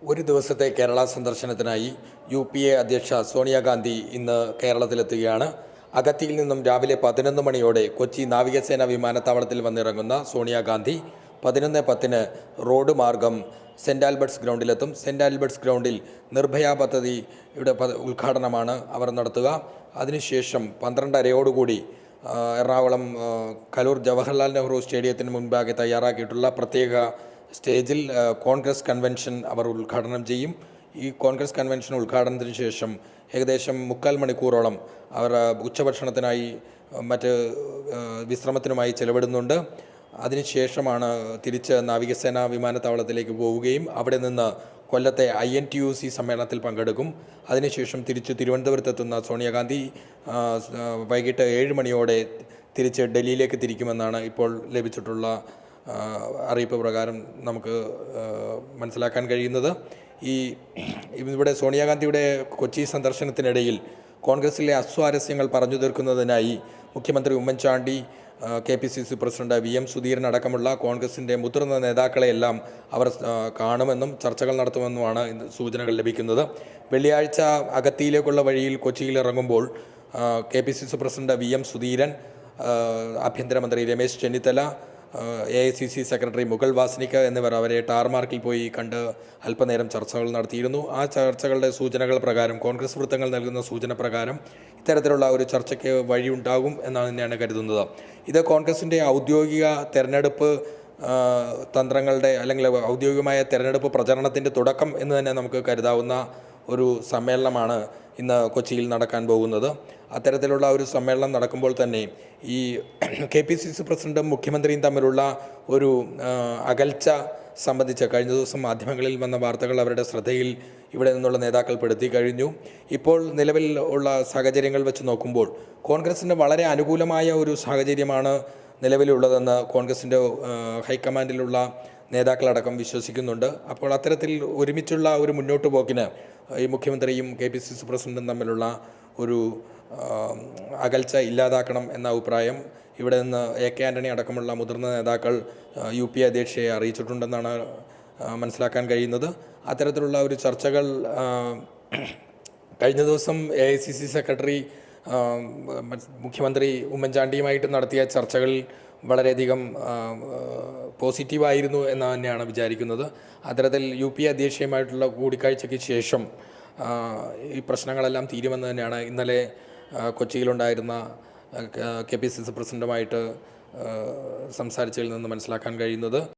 ഒരു ദിവസത്തെ കേരള സന്ദർശനത്തിനായി യു.പി.എ. അധ്യക്ഷ സോണിയാഗാന്ധി ഇന്ന് കേരളത്തിലെത്തുകയാണ്. അഗത്തിയിൽ നിന്നും രാവിലെ 11 മണിയോടെ കൊച്ചി നാവികസേന വിമാനത്താവളത്തിൽ വന്നിറങ്ങുന്ന സോണിയാഗാന്ധി 11:10 റോഡ് മാർഗം സെൻറ് ആൽബർട്ട്സ് ഗ്രൗണ്ടിലെത്തും. സെൻറ് ആൽബർട്ട്സ് ഗ്രൗണ്ടിൽ നിർഭയ പദ്ധതിയുടെ ഉദ്ഘാടനമാണ് അവർ നടത്തുക. അതിനുശേഷം 12:30 എറണാകുളം കലൂർ ജവഹർലാൽ നെഹ്റു സ്റ്റേഡിയത്തിന് മുൻപാകെ തയ്യാറാക്കിയിട്ടുള്ള പ്രത്യേക സ്റ്റേജിൽ കോൺഗ്രസ് കൺവെൻഷൻ അവർ ഉദ്ഘാടനം ചെയ്യും. ഈ കോൺഗ്രസ് കൺവെൻഷൻ ഉദ്ഘാടനത്തിന് ശേഷം ഏകദേശം 3/4 മണിക്കൂറോളം അവർ ഉച്ചഭക്ഷണത്തിനായി മറ്റ് വിശ്രമത്തിനുമായി ചെലവിടുന്നുണ്ട്. അതിനുശേഷമാണ് തിരിച്ച് നാവികസേന വിമാനത്താവളത്തിലേക്ക് പോവുകയും അവിടെ നിന്ന് കൊല്ലത്തെ INTUC സമ്മേളനത്തിൽ പങ്കെടുക്കും. അതിനുശേഷം തിരിച്ച് തിരുവനന്തപുരത്തെത്തുന്ന സോണിയാഗാന്ധി വൈകിട്ട് 7 മണിയോടെ തിരിച്ച് ഡൽഹിയിലേക്ക് തിരിക്കുമെന്നാണ് ഇപ്പോൾ ലഭിച്ചിട്ടുള്ള അറിയിപ്പ് പ്രകാരം നമുക്ക് മനസ്സിലാക്കാൻ കഴിയുന്നത്. ഇവിടെ സോണിയാഗാന്ധിയുടെ കൊച്ചി സന്ദർശനത്തിനിടയിൽ കോൺഗ്രസിലെ അസ്വാരസ്യങ്ങൾ പറഞ്ഞു തീർക്കുന്നതിനായി മുഖ്യമന്ത്രി Oommen Chandy, KPCC president VM Sudheeran അടക്കമുള്ള കോൺഗ്രസിൻ്റെ മുതിർന്ന നേതാക്കളെയെല്ലാം അവർ കാണുമെന്നും ചർച്ചകൾ നടത്തുമെന്നുമാണ് സൂചനകൾ ലഭിക്കുന്നത്. വെള്ളിയാഴ്ച അഗത്തിയിലേക്കുള്ള വഴിയിൽ കൊച്ചിയിൽ ഇറങ്ങുമ്പോൾ KPCC പ്രസിഡന്റ് VM സുധീരൻ, ആഭ്യന്തരമന്ത്രി രമേശ് ചെന്നിത്തല, AICC സെക്രട്ടറി മുകുൾ വാസ്നിക് എന്നിവർ അവരെ ടാർമാർക്കിൽ പോയി കണ്ട് അല്പനേരം ചർച്ചകൾ നടത്തിയിരുന്നു. ആ ചർച്ചകളുടെ സൂചനകൾ പ്രകാരം, കോൺഗ്രസ് വൃത്തങ്ങൾ നൽകുന്ന സൂചന പ്രകാരം ഇത്തരത്തിലുള്ള ഒരു ചർച്ചയ്ക്ക് വഴിയുണ്ടാകും എന്നാണ് തന്നെയാണ് കരുതുന്നത്. ഇത് കോൺഗ്രസിൻ്റെ ഔദ്യോഗിക തെരഞ്ഞെടുപ്പ് തന്ത്രങ്ങളുടെ അല്ലെങ്കിൽ ഔദ്യോഗികമായ തെരഞ്ഞെടുപ്പ് പ്രചരണത്തിൻ്റെ തുടക്കം എന്ന് തന്നെ നമുക്ക് കരുതാവുന്ന ഒരു സമ്മേളനമാണ് ഇന്ന് കൊച്ചിയിൽ നടക്കാൻ പോകുന്നത്. അത്തരത്തിലുള്ള ഒരു സമ്മേളനം നടക്കുമ്പോൾ തന്നെ ഈ KPCC പ്രസിഡന്റും മുഖ്യമന്ത്രിയും തമ്മിലുള്ള ഒരു അകൽച്ച സംബന്ധിച്ച് കഴിഞ്ഞ ദിവസം മാധ്യമങ്ങളിൽ വന്ന വാർത്തകൾ അവരുടെ ശ്രദ്ധയിൽ ഇവിടെ നിന്നുള്ള നേതാക്കൾ പെടുത്തി കഴിഞ്ഞു. ഇപ്പോൾ നിലവിൽ ഉള്ള സാഹചര്യങ്ങൾ വെച്ച് നോക്കുമ്പോൾ കോൺഗ്രസിന് വളരെ അനുകൂലമായ ഒരു സാഹചര്യമാണ് നിലവിലുള്ളതെന്ന് കോൺഗ്രസിൻ്റെ ഹൈക്കമാൻഡിലുള്ള നേതാക്കളടക്കം വിശ്വസിക്കുന്നുണ്ട്. അപ്പോൾ അത്തരത്തിൽ ഒരുമിച്ചുള്ള ഒരു മുന്നോട്ട് പോക്കിന് ഈ മുഖ്യമന്ത്രിയും KPCC പ്രസിഡന്റും തമ്മിലുള്ള ഒരു അകൽച്ച ഇല്ലാതാക്കണം എന്ന അഭിപ്രായം ഇവിടെ നിന്ന് AK ആൻ്റണി അടക്കമുള്ള മുതിർന്ന നേതാക്കൾ UPA അധ്യക്ഷയെ അറിയിച്ചിട്ടുണ്ടെന്നാണ് മനസ്സിലാക്കാൻ കഴിയുന്നത്. അത്തരത്തിലുള്ള ഒരു ചർച്ചകൾ കഴിഞ്ഞ ദിവസം AICC സെക്രട്ടറി മുഖ്യമന്ത്രി ഉമ്മൻചാണ്ടിയുമായിട്ട് നടത്തിയ ചർച്ചകളിൽ വളരെയധികം പോസിറ്റീവായിരുന്നു എന്ന് തന്നെയാണ് വിചാരിക്കുന്നത്. അത്തരത്തിൽ UPA അധ്യക്ഷയുമായിട്ടുള്ള കൂടിക്കാഴ്ചയ്ക്ക് ശേഷം ഈ പ്രശ്നങ്ങളെല്ലാം തീരുമെന്ന് തന്നെയാണ് ഇന്നലെ കൊച്ചിയിലുണ്ടായിരുന്ന KPCC പ്രസിഡന്റുമായിട്ട് സംസാരിച്ചതിൽ നിന്ന് മനസ്സിലാക്കാൻ കഴിയുന്നത്.